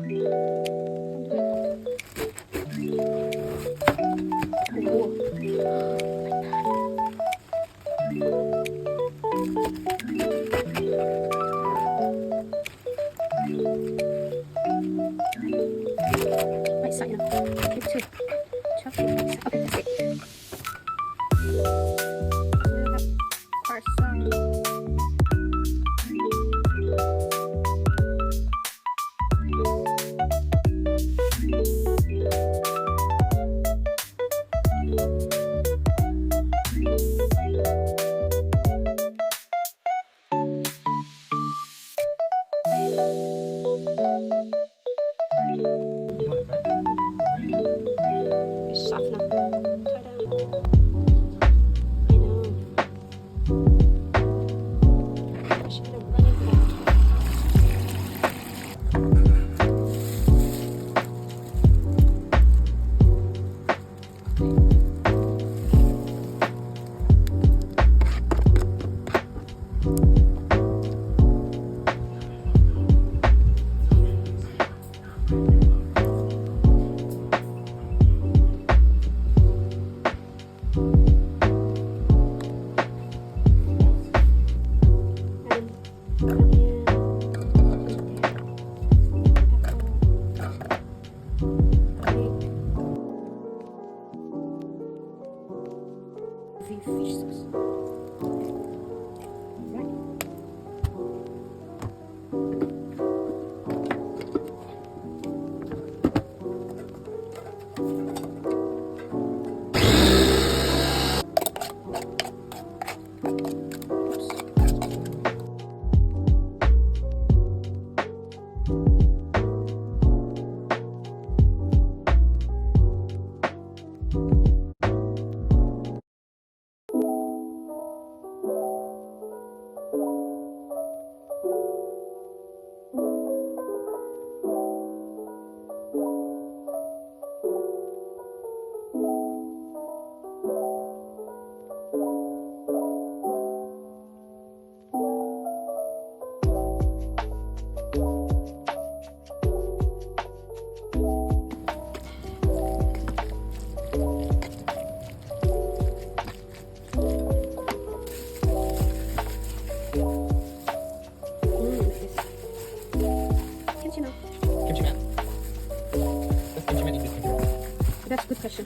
Right side now. Okay, two. Chop it. Okay, that's it. Coarse. It's soft now. Tie down. I know. I should get a running back. Fish sauce. Right. Kimchi now. Kimchi man. Does kimchi man eat with kimchi? That's a good question.